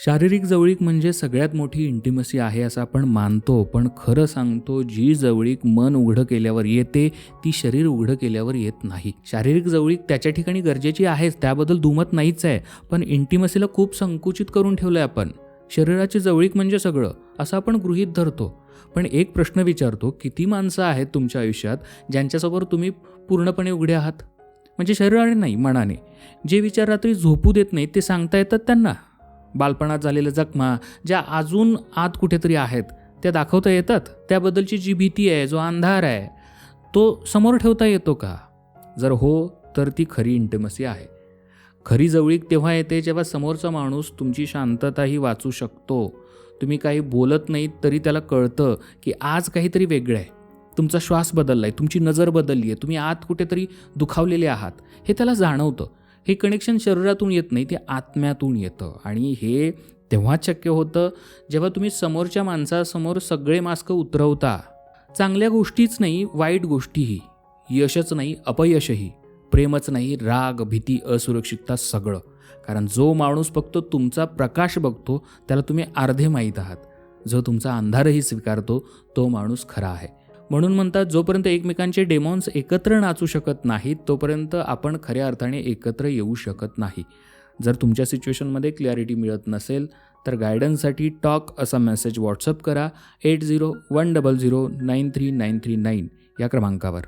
शारीरिक जवळीक म्हणजे सगळ्यात मोठी इंटिमसी आहे असं आपण मानतो, पण खरं सांगतो जी जवळीक मन उघडं केल्यावर येते ती शरीर उघडं केल्यावर येत नाही. शारीरिक जवळीक त्याच्या ठिकाणी गरजेची आहेच, त्याबद्दल दुमत नाहीच आहे, पण इंटिमसीला खूप संकुचित करून ठेवलं आहे आपण. शरीराची जवळीक म्हणजे सगळं असं आपण गृहीत धरतो. पण एक प्रश्न विचारतो, किती माणसं आहेत तुमच्या आयुष्यात ज्यांच्यासमोर तुम्ही पूर्णपणे उघडे आहात? म्हणजे शरीराने नाही, मनाने. जे विचार रात्री झोपू देत नाहीत ते सांगता येतात त्यांना. बालपणात झालेल्या जखमा ज्या अजून आत कुठेतरी आहेत त्या दाखवता येतात. त्याबद्दलची जी भीती आहे, जो अंधार आहे, तो समोर ठेवता येतो का? जर हो, तर ती खरी इंटिमसी आहे. खरी जवळीक तेव्हा येते जेव्हा समोरचा माणूस तुमची शांतताही वाचू शकतो. तुम्ही काही बोलत नाहीत तरी त्याला कळतं की आज काहीतरी वेगळं आहे. तुमचा श्वास बदलला आहे, तुमची नजर बदलली आहे, तुम्ही आत कुठेतरी दुखावलेले आहात हे त्याला जाणवतं. हे कनेक्शन शरीरातून येत नाही, ते आत्म्यातून येतं. आणि हे तेव्हाच शक्य होतं जेव्हा तुम्ही समोरच्या माणसासमोर सगळे मास्क उतरवता. चांगल्या गोष्टीच नाही, वाईट गोष्टीही, यशच नाही, अपयशही, प्रेमच नाही, राग, भीती, असुरक्षितता, सगळं. कारण जो माणूस फक्त तुमचा प्रकाश बघतो त्याला तुम्ही अर्धे माहीत आहात. जो तुमचा अंधारही स्वीकारतो तो माणूस खरा आहे. म्हणून म्हणतात, जोपर्यंत एकमेकांचे डेमॉन्स एकत्र नाचू शकत नाहीत तोपर्यंत आपण खऱ्या अर्थाने एकत्र येऊ शकत नाही. जर तुमच्या सिच्युएशनमध्ये क्लॅरिटी मिळत नसेल तर गायडन्ससाठी टॉक असा मेसेज व्हॉट्सअप करा 8010093939 या क्रमांकावर.